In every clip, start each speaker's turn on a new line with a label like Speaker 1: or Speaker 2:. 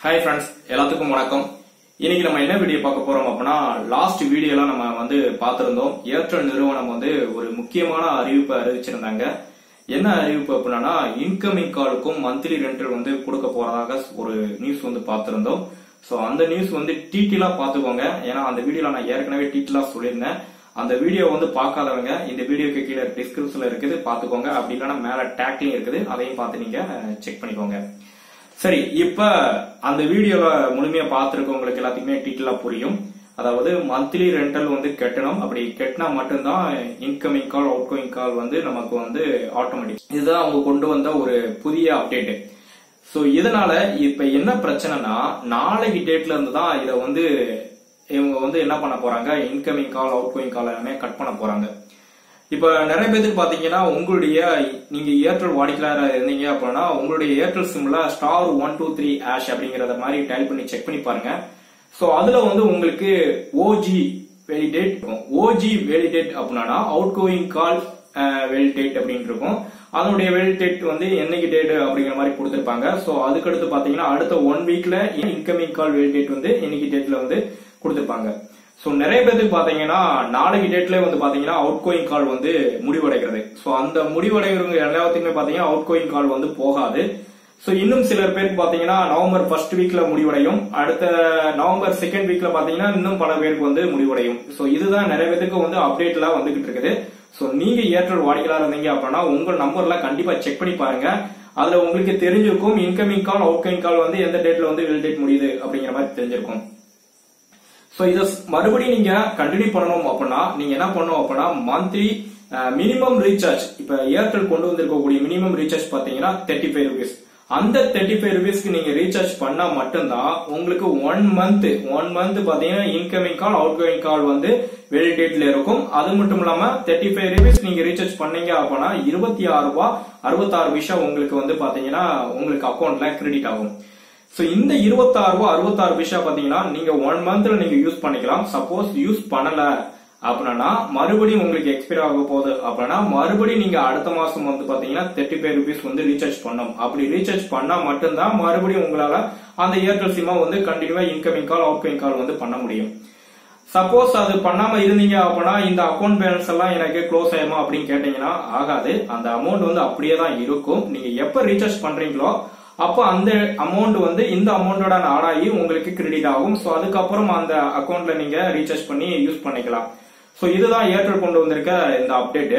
Speaker 1: Hi friends, எல்லாத்துக்கும் வணக்கம். இன்னைக்கு நம்ம என்ன வீடியோ பார்க்க போறோம் அப்படினா லாஸ்ட் வீடியோல நம்ம வந்து பாத்துறோம். ஏர்டெல் நிறுவனம் வந்து ஒரு முக்கியமான அறிவிப்பு அறிவிச்சிருந்தாங்க. என்ன அறிவிப்பு அப்படினா இன்கமிங் காலுக்கும் மந்த்லி ரெண்டல் வந்து கொடுக்க போறதாக ஒரு நியூஸ் வந்து பாத்துறோம். சோ அந்த நியூஸ் வந்து டீடைலா பாத்துக்கோங்க. ஏனா அந்த வீடியோல நான் ஏற்கனவே டீடைலா சொல்லிருந்தேன். அந்த வீடியோ வந்து பார்க்காதவங்க இந்த வீடியோக்கு கீழ டிஸ்கிரிப்ஷன்ல இருக்குது பாத்துக்கோங்க. அப்படி இல்லனா மேல டேக்லயும் இருக்குது. அதையும் பார்த்து நீங்க செக் பண்ணிக்கோங்க. சரி, இப்ப அந்த வீடியோல முழுமையா பார்த்திருக்கவங்களுக்கு எல்லாத்துக்குமே டீடைலா புரியும். அதாவது மந்த்லி ரெண்டல் வந்து கட்டணும். அப்படி கட்டினா மட்டும்தான் இன்கமிங் கால் அவுட் கோயிங் கால் வந்து நமக்கு வந்து ஆட்டோமேட்டிக். இதுதான் அவங்க கொண்டு வந்த ஒரு புதிய அப்டேட். சோ இதனால இப்ப என்ன பிரச்சனைனா நாளைக்கு டேட்ல இருந்து தான் இத வந்து இவங்க வந்து என்ன பண்ண போறாங்க, இன்கமிங் கால் அவுட் கோயிங் கால் எல்லாமே கட் பண்ண போறாங்க. இப்ப நிறைய பேருக்கு பாத்தீங்கன்னா உங்களுடைய நீங்க ஏர்டெல் வாடிக்கையாளரா இருந்தீங்க அப்படின்னா உங்களுடைய ஏர்டெல் சிம்ல *123# அப்படிங்கறத மாதிரி டைப் பண்ணி செக் பண்ணி பாருங்க. சோ அதுல வந்து உங்களுக்கு ஓஜி வேலிடேட் அப்படின்னா அவுட் கோயிங் கால் வேலிடேட் அப்படின்னு இருக்கும். அதனுடைய வேலிடேட் வந்து என்னைக்கு டேட் அப்படிங்கிற மாதிரி கொடுத்திருப்பாங்க. சோ அதுக்கடுத்து பாத்தீங்கன்னா அடுத்த 1 வீக்ல இன்கமிங் கால் வேலிடேட் வந்து இன்னைக்கு டேட்ல வந்து கொடுத்திருப்பாங்க. சோ நிறைய பேருக்கு பாத்தீங்கன்னா நாளைக்கு டேட்ல வந்து பாத்தீங்கன்னா அவுட் கோயிங் கால் வந்து முடிவடைகிறது. சோ அந்த முடிவடைகிறவங்க எல்லாத்துக்குமே பாத்தீங்கன்னா அவுட் கோயிங் கால் வந்து போகாது. சோ இன்னும் சிலர் பேருக்கு பாத்தீங்கன்னா நவம்பர் 1st வீக்ல முடிவடையும். அடுத்த நவம்பர் 2nd வீக்ல பாத்தீங்கன்னா இன்னும் பல பேருக்கு வந்து முடிவடையும். சோ இதுதான் நிறைய பேருக்கு வந்து அப்டேட்ல வந்துகிட்டு இருக்குது. சோ நீங்க ஏர்டெல் வாடிக்கையாளரா இருந்தீங்க அப்படின்னா உங்க நம்பர்ல கண்டிப்பா செக் பண்ணி பாருங்க. அதுல உங்களுக்கு தெரிஞ்சிருக்கும் இன்கமிங் கால் அவுட் கோயிங் கால் வந்து எந்த டேட்ல வந்து வேலிடேட் முடியுது அப்படிங்கிற மாதிரி தெரிஞ்சிருக்கும். சோ இத மறுபடியும் நீங்க கண்டினியூ பண்ணணும் அப்படின்னா நீங்க என்ன பண்ணணும் அப்படின்னா மந்த்லி மினிமம் ரீசார்ஜ், இப்ப ஏர்டெல் கொண்டு வந்திருக்கக்கூடிய மினிமம் ரீசார்ஜ் பாத்தீங்கன்னா 35 rupees. அந்த 35 rupeesக்கு நீங்க ரீசார்ஜ் பண்ணா மட்டும்தான் உங்களுக்கு 1 month பாத்தீங்கன்னா இன்கமிங் கால் அவுட் கோயிங் கால் வந்து வேலிடேட்ல இருக்கும். அது மட்டும் இல்லாம 35 rupees நீங்க ரீசார்ஜ் பண்ணீங்க அப்படின்னா ₹26.66 உங்களுக்கு வந்து பாத்தீங்கன்னா உங்களுக்கு அக்கௌண்ட்ல கிரெடிட் ஆகும். சோ இந்த ₹26.66 பாத்தீங்கன்னா நீங்க 1 monthல நீங்க யூஸ் பண்ணிக்கலாம். சப்போஸ் யூஸ் பண்ணல அப்படின்னா மறுபடியும் உங்களுக்கு எக்ஸ்பயர் ஆக போகுது அப்படின்னா மறுபடியும் நீங்க அடுத்த மாசம் வந்து பாத்தீங்கன்னா 35 rupees வந்து ரீசார்ஜ் பண்ணணும். அப்படி ரீசார்ஜ் பண்ணா மட்டும்தான் மறுபடியும் உங்களால அந்த ஏர்டெல் சிம்மா வந்து கண்டினியூவா இன்கமிங் கால் அவுட் கோயிங் கால் வந்து பண்ண முடியும். சப்போஸ் அது பண்ணாம இருந்தீங்க அப்படின்னா இந்த அக்கௌண்ட் பேலன்ஸ் எல்லாம் எனக்கு க்ளோஸ் ஆயிருமா அப்படின்னு கேட்டீங்கன்னா ஆகாது. அந்த அமௌண்ட் வந்து அப்படியே தான் இருக்கும். நீங்க எப்ப ரீசார்ஜ் பண்றீங்களோ அப்ப அந்த அமௌண்ட் வந்து இந்த அமௌண்டோட ஆட் ஆகி உங்களுக்கு கிரெடிட் ஆகும். சோ அதுக்கப்புறம் அந்த அக்கௌண்ட்ல நீங்க ரீசார்ஜ் பண்ணி யூஸ் பண்ணிக்கலாம். சோ இதுதான் ஏர்டெல் கொண்டு வந்திருக்க இந்த அப்டேட்.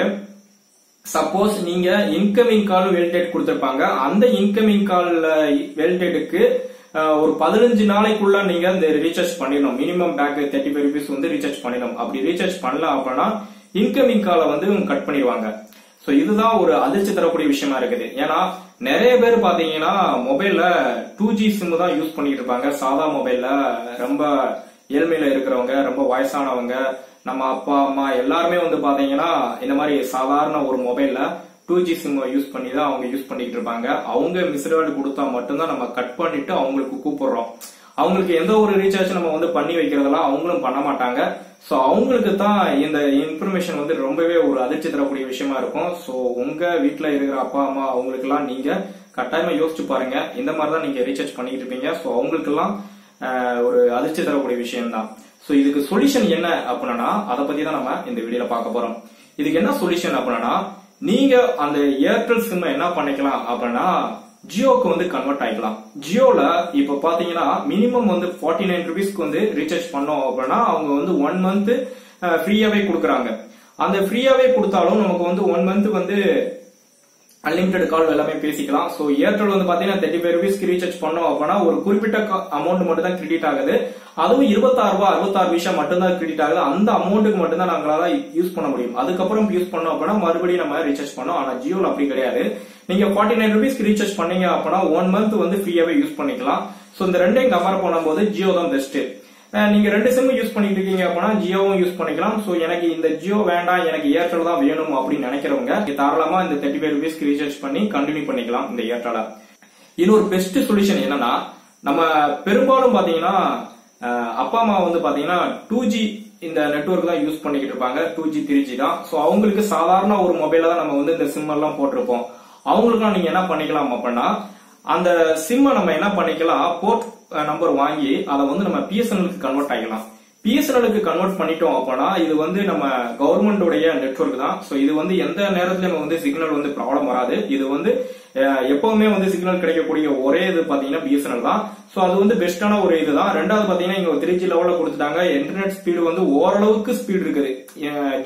Speaker 1: சப்போஸ் நீங்க இன்கமிங் கால் வேலிடேட் கொடுத்திருப்பாங்க. அந்த இன்கமிங் கால் வேலிடேட்டுக்கு ஒரு 15 நாளைக்குள்ள நீங்க இந்த ரீசார்ஜ் பண்ணிடணும். மினிமம் பேக் 35 rupees வந்து ரீசார்ஜ் பண்ணிடணும். அப்படி ரீசார்ஜ் பண்ணல அப்படின்னா இன்கமிங் காலை வந்து கட் பண்ணிடுவாங்க. சோ இதுதான் ஒரு அதிர்ச்சி தரக்கூடிய விஷயமா இருக்குது. ஏன்னா நிறைய பேர் பாத்தீங்கன்னா மொபைல்ல 2G சிம் தான் யூஸ் பண்ணிட்டு இருப்பாங்க. சாதா மொபைல்ல ரொம்ப ஏழ்மையில இருக்கிறவங்க, ரொம்ப வயசானவங்க, நம்ம அப்பா அம்மா எல்லாருமே வந்து பாத்தீங்கன்னா இந்த மாதிரி சாதாரண ஒரு மொபைல்ல 2G சிம் யூஸ் பண்ணி தான் அவங்க யூஸ் பண்ணிட்டு இருப்பாங்க. அவங்க மிஸ்டு கொடுத்தா மட்டும்தான் நம்ம கட் பண்ணிட்டு அவங்களுக்கு கூப்பிடுறோம். அவங்களுக்கு எந்த ஒரு ரீசார்ஜ் நம்ம வந்து பண்ணி வைக்கிறதெல்லாம் அவங்களும் பண்ண மாட்டாங்க. சோ அவங்களுக்கு தான் இந்த இன்ஃபர்மேஷன் வந்து ரொம்பவே ஒரு அதிர்ச்சி தரக்கூடிய விஷயமா இருக்கும். சோ உங்க வீட்டுல இருக்கிற அப்பா அம்மா அவங்களுக்கு எல்லாம் நீங்க கட்டாயமா யோசிச்சு பாருங்க. இந்த மாதிரிதான் நீங்க ரீசார்ஜ் பண்ணிட்டு இருப்பீங்க. சோ அவங்களுக்கு எல்லாம் ஒரு அதிர்ச்சி தரக்கூடிய விஷயம் தான். சோ இதுக்கு சொல்யூஷன் என்ன அப்படின்னா அதை பத்தி தான் நம்ம இந்த வீடியோல பார்க்க போறோம். இதுக்கு என்ன சொல்யூஷன் அப்படின்னா நீங்க அந்த ஏர்டெல் சிம் என்ன பண்ணிக்கலாம் அப்படின்னா ஜியோக்கு வந்து கன்வெர்ட் ஆயிக்கலாம். ஜியோல இப்ப பாத்தீங்கன்னா மினிமம் வந்து 49 rupeesக்கு வந்து ரீசார்ஜ் பண்ணோம் அப்படின்னா அவங்க வந்து 1 month ஃப்ரீயாவே கொடுக்கறாங்க. அந்த ஃப்ரீயாவே கொடுத்தாலும் நமக்கு வந்து 1 month வந்து அன்லிமிட்டெட் கால் எல்லாமே பேசிக்கலாம். சோ ஏர்டெல் வந்து பாத்தீங்கன்னா 35 rupeesக்கு ரீசார்ஜ் பண்ணோம் அப்படின்னா ஒரு குறிப்பிட்ட அமௌண்ட் மட்டும் தான் கிரெடிட் ஆகுது. அதுவும் ₹26.66 மட்டும் தான் கிரெடிட் ஆகுது. அந்த அமௌண்ட்டுக்கு மட்டும் தான் நம்மளால யூஸ் பண்ண முடியும். அதுக்கப்புறம் யூஸ் பண்ணோம் அப்படின்னா மறுபடியும் நம்ம ரீசார்ஜ் பண்ணோம். ஆனா ஜியோல அப்படி கிடையாது. நீங்க 49 rupeesக்கு ரீசார்ஜ் பண்ணீங்க அப்படின்னா 1 month வந்து ஃப்ரீயாவே யூஸ் பண்ணிக்கலாம். சோ இந்த ரெண்டையும் கம்பேர் பண்ணும்போது ஜியோ தான் பெஸ்ட். நீங்க 2 சிம் யூஸ் பண்ணிட்டு இருக்கீங்க அப்படின்னா ஜியோவும் யூஸ் பண்ணிக்கலாம். சோ எனக்கு இந்த ஜியோ வேண்டாம், எனக்கு ஏர்டெல் தான் வேணும் அப்படின்னு நினைக்கிறவங்க தாராளமா இந்த 35 rupeesக்கு ரீசார்ஜ் பண்ணி கண்டினியூ பண்ணிக்கலாம் இந்த ஏர்டெல. இன்னொரு பெஸ்ட் சொல்யூஷன் என்னன்னா நம்ம பெரும்பாலும் பாத்தீங்கன்னா அப்பா அம்மா வந்து பாத்தீங்கன்னா 2G இந்த நெட்வொர்க் தான் யூஸ் பண்ணிக்கிட்டு இருப்பாங்க. 2G 3G தான். சோ அவங்களுக்கு சாதாரண ஒரு மொபைல தான் நம்ம வந்து இந்த சிம் எல்லாம் போட்டிருப்போம். அவங்களுக்கும் நீங்க என்ன பண்ணிக்கலாம் அப்படின்னா அந்த சிம்ம நம்ம என்ன பண்ணிக்கலாம், போர்ட் நம்பர் வாங்கி அதை வந்து நம்ம பிஎஸ்என்எலுக்கு கன்வெர்ட் ஆகிக்கலாம். பிஎஸ்என்எலுக்கு கன்வெர்ட் பண்ணிட்டோம் அப்படின்னா இது வந்து நம்ம கவர்மெண்டோடைய நெட்வொர்க் தான். சோ இது வந்து எந்த நேரத்திலயும் வந்து சிக்னல் வந்து ப்ராப்ளம் வராது. இது வந்து எப்பவுமே வந்து சிக்னல் கிடைக்கக்கூடிய ஒரே இது பாத்தீங்கன்னா பிஎஸ்என்எல் தான். சோ அது வந்து பெஸ்டான ஒரு இதுதான். ரெண்டாவது பாத்தீங்கன்னா இங்க 3G லெவல்ல கொடுத்துட்டாங்க. இன்டர்நெட் ஸ்பீடு வந்து ஓரளவுக்கு ஸ்பீடு இருக்குது.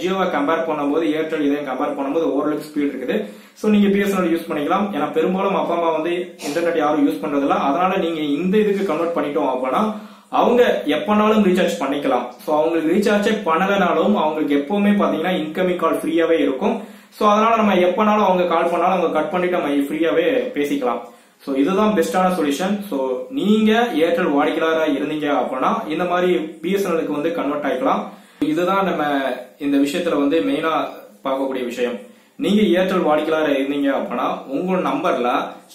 Speaker 1: ஜியோவை கம்பேர் பண்ணும்போது ஏர்டெல் இதையும் கம்பேர் பண்ணும்போது ஓரளவுக்கு ஸ்பீடு இருக்குது. சோ நீங்க பிஎஸ்என்எல் யூஸ் பண்ணிக்கலாம். ஏன்னா பெரும்பாலும் அப்பா அம்மா வந்து இன்டர்நெட் யாரும் யூஸ் பண்றது இல்ல. அதனால நீங்க இந்த இதுக்கு கன்வெர்ட் பண்ணிட்டோம் அப்படின்னா அவங்க எப்பனாலும் ரீசார்ஜ் பண்ணிக்கலாம். சோ அவங்களுக்கு ரீசார்ஜே பண்ணலனாலும் அவங்களுக்கு எப்பவுமே பாத்தீங்கன்னா இன்கமிங் கால் ஃப்ரீயாவே இருக்கும். சோ அதனால நம்ம எப்பனாலும் அவங்க கால் பண்ணாலும் அவங்க கட் பண்ணிட்டு நம்ம ஃப்ரீயாவே பேசிக்கலாம். சோ இதுதான் பெஸ்டான சொல்யூஷன். சோ நீங்க ஏர்டெல் வாடிக்கையாளரா இருந்தீங்க அப்படின்னா இந்த மாதிரி பிஎஸ்என்எலுக்கு வந்து கன்வெர்ட் ஆயிக்கலாம். இதுதான் நம்ம இந்த விஷயத்துல வந்து மெயினா பார்க்கக்கூடிய விஷயம். நீங்க ஏர்டெல் வாடிக்கையாளரா இருந்தீங்க அப்படின்னா உங்க நம்பர்ல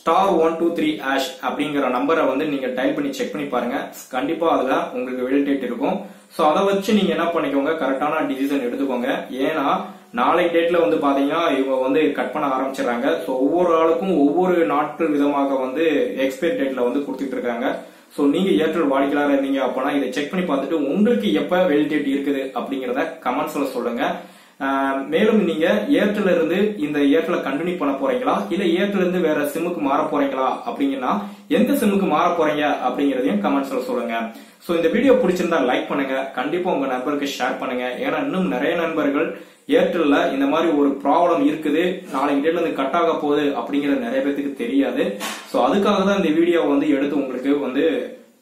Speaker 1: *123# அப்படிங்கிற நம்பரை வந்து நீங்க டைப் பண்ணி செக் பண்ணி பாருங்க. கண்டிப்பா அதுல உங்களுக்கு வேலிடேட் இருக்கும். சோ அதை வச்சு நீங்க என்ன பண்ணிக்கோங்க, கரெக்டான டிசிஷன் எடுத்துக்கோங்க. ஏன்னா நாளை டேட்ல வந்து பாத்தீங்கன்னா இவங்க வந்து கட் பண்ண ஆரம்பிச்சிடறாங்க. சோ ஒவ்வொரு ஆளுக்கும் ஒவ்வொரு நாட்கள் விதமாக வந்து எக்ஸ்பைரி டேட்ல வந்து கொடுத்துட்டு இருக்காங்க. சோ நீங்க ஏர்டெல் வாடிக்கையாளரா இருந்தீங்க அப்படின்னா இதை செக் பண்ணி பார்த்துட்டு உங்களுக்கு எப்ப வேலிடேட் இருக்குது அப்படிங்கறத கமெண்ட்ஸ்ல சொல்லுங்க. மேலும் நீங்க ஏர்டெல் இருந்து இந்த ஏர்டெல் கண்டினியூ பண்ண போறீங்களா இல்ல ஏர்டெல் இருந்து வேற சிம்முக்கு மாற போறீங்களா அப்படிங்கன்னா எந்த சிம்முக்கு மாற போறீங்க அப்படிங்கறதையும் கமெண்ட்ஸ்ல சொல்லுங்க. சோ இந்த வீடியோ பிடிச்சிருந்தா லைக் பண்ணுங்க. கண்டிப்பா உங்க நண்பருக்கு ஷேர் பண்ணுங்க. ஏன்னா இன்னும் நிறைய நண்பர்கள் ஏர்டெல்ல இந்த மாதிரி ஒரு ப்ராப்ளம் இருக்குது, நாளைக்கு டேட்ல இருந்து கட் ஆக போகுது அப்படிங்கறது நிறைய பேருக்கு தெரியாது. சோ அதுக்காக தான் இந்த வீடியோ வந்து எடுத்து உங்களுக்கு வந்து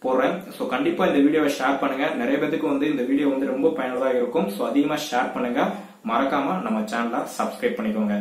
Speaker 1: போடுறேன். சோ கண்டிப்பா இந்த வீடியோவை ஷேர் பண்ணுங்க. நிறைய பேருக்கு வந்து இந்த வீடியோ வந்து ரொம்ப பயனுள்ளதா இருக்கும். சோ அதிகமா ஷேர் பண்ணுங்க. மறக்காம நம்ம சேனலை சப்ஸ்கிரைப் பண்ணிக்கோங்க.